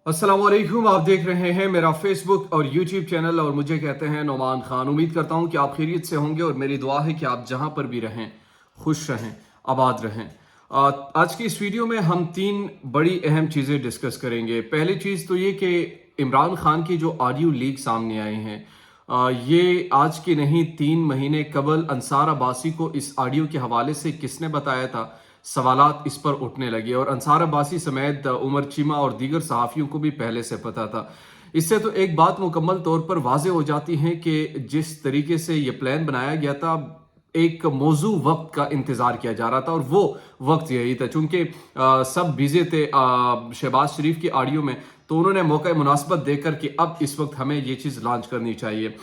अस्सलाम वालेकुम। आप देख रहे हैं मेरा फेसबुक और यूट्यूब चैनल और मुझे कहते हैं नोमान खान। उम्मीद करता हूं कि आप खैरियत से होंगे और मेरी दुआ है कि आप जहां पर भी रहें खुश रहें, आबाद रहें। आज की इस वीडियो में हम तीन बड़ी अहम चीज़ें डिस्कस करेंगे। पहली चीज़ तो ये कि इमरान खान की जो ऑडियो लीक सामने आए हैं, ये आज की नहीं 3 महीने कबल अंसार अब्बासी को इस ऑडियो के हवाले से किसने बताया था, सवालात इस पर उठने लगे। और अंसार अब्बासी समेत उमर चीमा और दीगर सहाफ़ियों को भी पहले से पता था। इससे तो एक बात मुकम्मल तौर पर वाज़े हो जाती है कि जिस तरीके से ये प्लान बनाया गया था, एक मौजू वक्त का इंतज़ार किया जा रहा था और वो वक्त यही था। चूँकि सब बिज़ी थे शहबाज शरीफ की ऑडियो में, तो उन्होंने मौका मुनासबत देकर कि अब इस वक्त हमें ये चीज़ लॉन्च करनी चाहिए।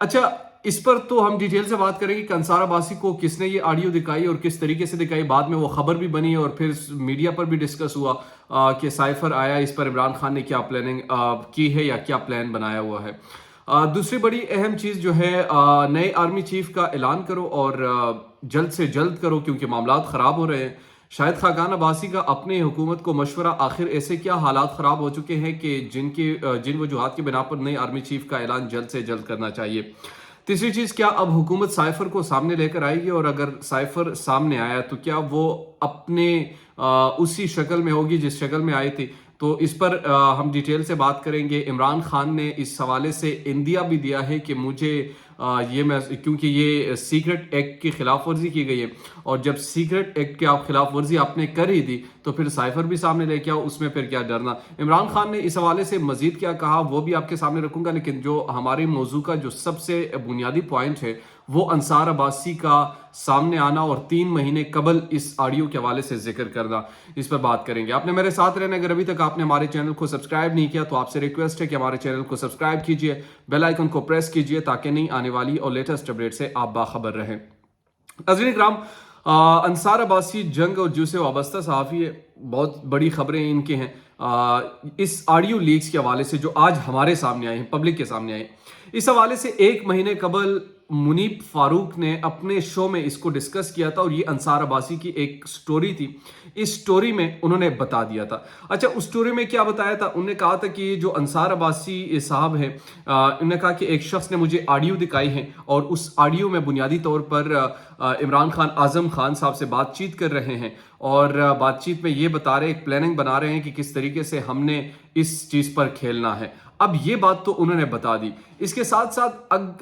अच्छा, इस पर तो हम डिटेल से बात करेंगे कि अंसार अब्बासी को किसने ये ऑडियो दिखाई और किस तरीके से दिखाई। बाद में वो खबर भी बनी और फिर मीडिया पर भी डिस्कस हुआ कि साइफर आया, इस पर इमरान खान ने क्या प्लानिंग की है या क्या प्लान बनाया हुआ है। दूसरी बड़ी अहम चीज़ जो है, नए आर्मी चीफ का ऐलान करो और जल्द से जल्द करो, क्योंकि मामलात ख़राब हो रहे हैं। शाहिद खाकान अब्बासी का अपने हुकूमत को मशवरा, आखिर ऐसे क्या हालात ख़राब हो चुके हैं कि जिन वजूहात की बिना पर नए आर्मी चीफ का ऐलान जल्द से जल्द करना चाहिए। तीसरी चीज़, क्या अब हुकूमत साइफर को सामने लेकर आएगी, और अगर साइफर सामने आया तो क्या वो अपने उसी शक्ल में होगी जिस शक्ल में आई थी। तो इस पर हम डिटेल से बात करेंगे। इमरान खान ने इस हवाले से इंदिया भी दिया है कि मुझे क्योंकि ये सीक्रेट एक्ट की खिलाफ वर्जी की गई है, और जब सीक्रेट एक्ट की आप खिलाफ वर्जी आपने कर ही दी तो फिर साइफर भी सामने लेके आओ, उसमें फिर क्या डरना। इमरान खान ने इस हवाले से मजीद क्या कहा वो भी आपके सामने रखूंगा, लेकिन जो हमारे मौजू का जो सबसे बुनियादी पॉइंट है वो अंसार अब्बासी का सामने आना और 3 महीने कबल इस ऑडियो के हवाले से जिक्र करना, इस पर बात करेंगे। आपने मेरे साथ रहना। अगर अभी तक आपने हमारे चैनल को सब्सक्राइब नहीं किया तो आपसे रिक्वेस्ट है कि हमारे चैनल को सब्सक्राइब कीजिए, बेल आइकन को प्रेस कीजिए, ताकि नई आने वाली और लेटेस्ट अपडेट से आप बाखबर रहें। नाज़रीन इकराम, अंसार अब्बासी जंग और जूस से वाबस्ता सहाफ़ी है। बहुत बड़ी खबरें इनके हैं इस ऑडियो लीक्स के हवाले से जो आज हमारे सामने आए हैं, पब्लिक के सामने आए। इस हवाले से 1 महीने कबल मुनीब फारूक ने अपने शो में इसको डिस्कस किया था, और ये अंसार अब्बासी की एक स्टोरी थी। इस स्टोरी में उन्होंने बता दिया था। अच्छा, उस स्टोरी में क्या बताया था? उन्होंने कहा था कि जो अंसार अब्बासी साहब हैं, उन्होंने कहा कि एक शख्स ने मुझे ऑडियो दिखाई है और उस ऑडियो में बुनियादी तौर पर इमरान खान आज़म खान साहब से बातचीत कर रहे हैं, और बातचीत में ये बता रहे, एक प्लानिंग बना रहे हैं कि किस तरीके से हमने इस चीज़ पर खेलना है। अब ये बात तो उन्होंने बता दी। इसके साथ साथ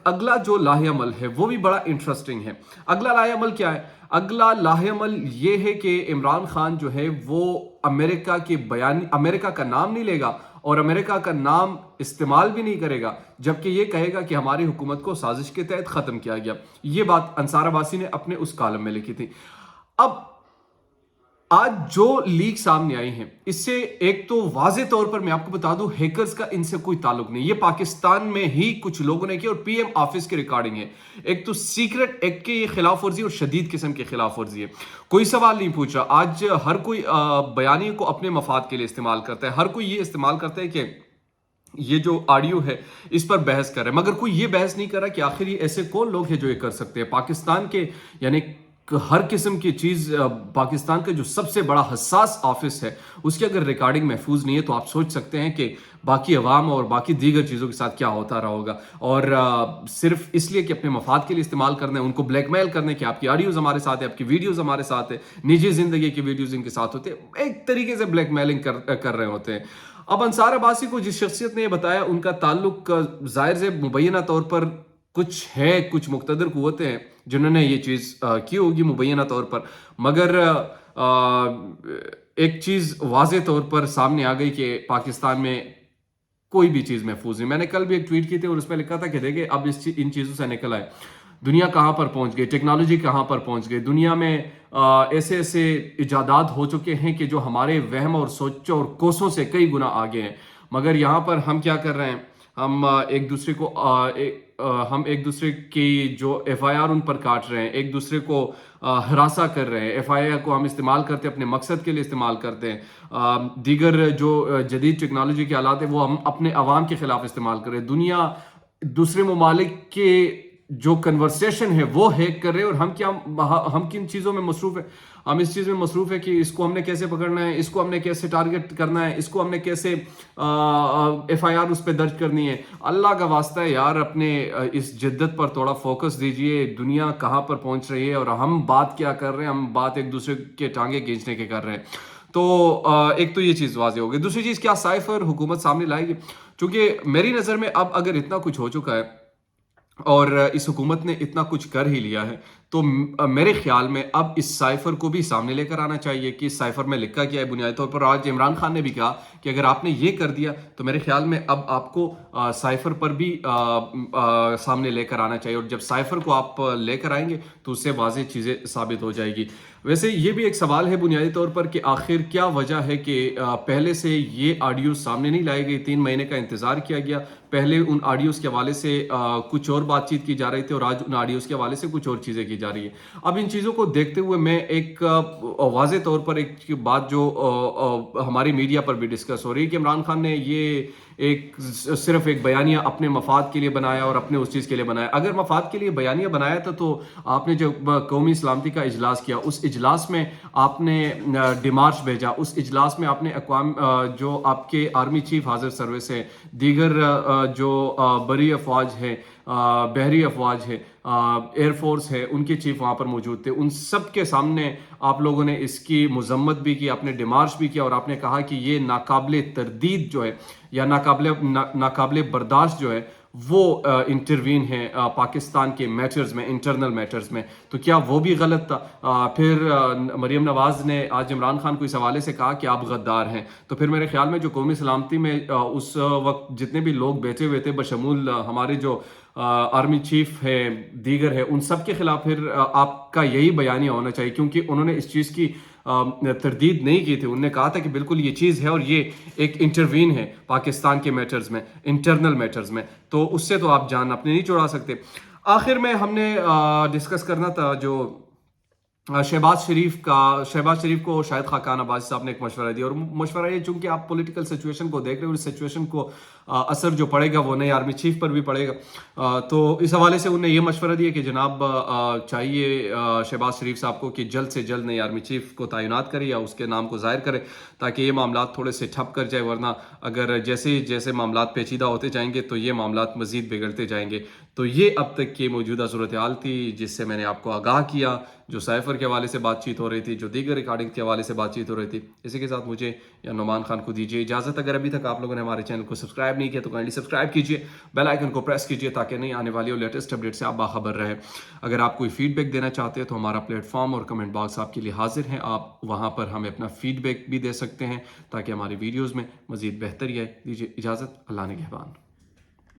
अगला जो लाहेअमल है वो भी बड़ा इंटरेस्टिंग है। अगला लाहेअमल क्या है? अगला लाहेअमल ये है कि इमरान खान जो है वो अमेरिका का नाम नहीं लेगा और अमेरिका का नाम इस्तेमाल भी नहीं करेगा, जबकि ये कहेगा कि हमारी हुकूमत को साजिश के तहत ख़त्म किया गया। ये बात अंसार अब्बासी ने अपने उस कॉलम में लिखी थी। अब आज जो लीक सामने आई हैं, इससे एक तो वाजे तौर पर मैं आपको बता दूं, हैकर्स का इनसे कोई ताल्लुक नहीं। ये पाकिस्तान में ही कुछ लोगों ने किया और पीएम ऑफिस की रिकॉर्डिंग है। एक तो सीक्रेट एक्ट के ये खिलाफ वर्जी और शदीद किस्म की खिलाफ वर्जी है। कोई सवाल नहीं पूछ रहा। आज हर कोई बयानी को अपने मफाद के लिए इस्तेमाल करता है। हर कोई ये इस्तेमाल करता है कि ये जो ऑडियो है इस पर बहस कर रहे हैं, मगर कोई ये बहस नहीं कर रहा कि आखिर ये ऐसे कौन लोग हैं जो ये कर सकते हैं। पाकिस्तान के यानी हर किस्म की चीज़, पाकिस्तान का जो सबसे बड़ा हसास ऑफिस है उसकी अगर रिकॉर्डिंग महफूज नहीं है तो आप सोच सकते हैं कि बाकी अवाम और बाकी दीगर चीज़ों के साथ क्या होता रहा होगा। और सिर्फ इसलिए कि अपने मफाद के लिए इस्तेमाल करना है, उनको ब्लैकमेल करने की, आपकी ऑडियोज़ हमारे साथ है, आपकी वीडियोज़ हमारे साथ है, निजी ज़िंदगी की वीडियोज़ इनके साथ होते हैं, एक तरीके से ब्लैकमेलिंग कर रहे होते हैं। अब अंसार अब्बासी को जिस शख्सियत ने बताया, उनका ताल्लुक ज़ाहिर से मुबैना तौर पर कुछ है, कुछ मुक़्तदर क़ुव्वतें हैं जिन्होंने ये चीज़ की होगी मुबैना तौर पर, मगर एक चीज़ वाज़े तौर पर सामने आ गई कि पाकिस्तान में कोई भी चीज़ महफूज नहीं। मैंने कल भी एक ट्वीट की थी और उसमें लिखा था कि देखिए अब इन चीज़ों से निकल आए, दुनिया कहाँ पर पहुँच गई, टेक्नोलॉजी कहाँ पर पहुँच गई। दुनिया में ऐसे ऐसे इजादात हो चुके हैं कि जो हमारे वहम और सोचों और कोसों से कई गुना आगे हैं, मगर यहाँ पर हम क्या कर रहे हैं? हम एक दूसरे की जो FIR उन पर काट रहे हैं, एक दूसरे को हरासा कर रहे हैं। FIR को हम इस्तेमाल करते हैं, अपने मकसद के लिए इस्तेमाल करते हैं। दीगर जो जदीद टेक्नोलॉजी के आलात है वो हम अपने अवाम के खिलाफ इस्तेमाल कर रहे हैं। दुनिया दूसरे ममालिक के जो कन्वर्सेशन है वो हैक कर रहे हैं, और हम किन चीज़ों में मसरूफ़ है? हम इस चीज़ में मसरूफ़ है कि इसको हमने कैसे पकड़ना है, इसको हमने कैसे टारगेट करना है, इसको हमने कैसे FIR उस पर दर्ज करनी है। अल्लाह का वास्ता है यार, अपने इस जिद्दत पर थोड़ा फोकस दीजिए। दुनिया कहाँ पर पहुँच रही है और हम बात क्या कर रहे हैं, हम बात एक दूसरे के टांगे खींचने के कर रहे हैं। तो एक तो ये चीज़ वाज़ेह हो गई। दूसरी चीज़, क्या साइफर हुकूमत सामने लाएगी? क्योंकि मेरी नज़र में अब अगर इतना कुछ हो चुका है और इस हुकूमत ने इतना कुछ कर ही लिया है, तो मेरे ख्याल में अब इस साइफर को भी सामने लेकर आना चाहिए कि इस साइफर में लिखा क्या है। बुनियादी तौर पर आज इमरान खान ने भी कहा कि अगर आपने ये कर दिया तो मेरे ख्याल में अब आपको साइफर पर भी सामने लेकर आना चाहिए, और जब साइफर को आप लेकर आएंगे तो उससे वाज़ेह चीज़ें साबित हो जाएगी। वैसे ये भी एक सवाल है बुनियादी तौर पर कि आखिर क्या वजह है कि पहले से ये ऑडियो सामने नहीं लाई गई, 3 महीने का इंतज़ार किया गया। पहले उन ऑडियोज़ के हवाले से कुछ और बातचीत की जा रही थी और आज उन ऑडियोज़ के हवाले से कुछ और चीज़ें की जा रही है। अब इन चीज़ों को देखते हुए मैं एक वाज़ेह तौर पर एक बात जो हमारी मीडिया पर भी डिस्कस हो रही है कि इमरान खान ने ये सिर्फ एक बयानिया अपने मफाद के लिए बनाया और अपने उस चीज़ के लिए बनाया। अगर मफाद के लिए बयानिया बनाया था तो आपने जो कौमी सलामती का इजलास किया, उस इजलास में आपने डिमार्च भेजा, उस इजलास में आपने जो आपके आर्मी चीफ हाजिर सर्विस है, दीगर जो बरी अफवाज है, बहरी अफवाज है, एयरफोर्स है, उनके चीफ वहाँ पर मौजूद थे। उन सब के सामने आप लोगों ने इसकी मजम्मत भी की, आपने डिमार्च भी किया और आपने कहा कि ये नाकाबिले तरदीद जो है या नाकाबिले बर्दाश्त जो है वो इंटरवीन है पाकिस्तान के मैटर्स में, इंटरनल मैटर्स में। तो क्या वो भी गलत था? फिर मरीम नवाज ने आज इमरान खान को इस हवाले से कहा कि आप गद्दार हैं। तो फिर मेरे ख्याल में जो कौमी सलामती में उस वक्त जितने भी लोग बैठे हुए थे, बशमूल हमारे जो आर्मी चीफ है, दीगर है, उन सब के खिलाफ फिर आपका यही बयानिया होना चाहिए, क्योंकि उन्होंने इस चीज़ की तरदीद नहीं की थी। उन्होंने कहा था कि बिल्कुल ये चीज़ है और ये एक इंटरवीन है पाकिस्तान के मैटर्स में, इंटरनल मैटर्स में, तो उससे तो आप जान अपने नहीं छुड़ा सकते। आखिर में हमने डिस्कस करना था जो शहबाज शरीफ को शायद खाकान अब्बासी साहब ने एक मशवरा दिया, और मशवरा ये, चूंकि आप पॉलिटिकल सिचुएशन को देख रहे हो, इस सिचुएशन को असर जो पड़ेगा वो नए आर्मी चीफ पर भी पड़ेगा। तो इस हवाले से उन्हें ये मशवरा दिया कि जनाब चाहिए शहबाज शरीफ साहब को कि जल्द से जल्द नए आर्मी चीफ को तैनात करे या उसके नाम को ज़ाहिर करे, ताकि ये मामला थोड़े से ठप कर जाए, वरना अगर जैसे जैसे मामला पेचीदा होते जाएंगे तो ये मामला मज़ीद बिगड़ते जाएंगे। तो ये अब तक की मौजूदा सूरत हाल थी जिससे मैंने आपको आगाह किया, जो साइफर के हवाले से बातचीत हो रही थी, जो दीगर रिकॉर्डिंग के हवाले से बातचीत हो रही थी। इसी के साथ मुझे या नुमान खान को दीजिए इजाज़त। अगर अभी तक आप लोगों ने हमारे चैनल को सब्सक्राइब नहीं किया तो काइंडली सब्सक्राइब कीजिए, बेल आइकन को प्रेस कीजिए ताकि नई आने वाली और लेटेस्ट अपडेट से आप बाखबर रहे। अगर आप कोई फीडबैक देना चाहते हैं तो हमारा प्लेटफॉर्म और कमेंट बॉक्स आपके लिए हाजिर है, आप वहाँ पर हमें अपना फीडबैक भी दे सकते हैं ताकि हमारी वीडियोज़ में मज़ीद बेहतरी आए। दीजिए इजाज़त, अल्लाह निगहबान।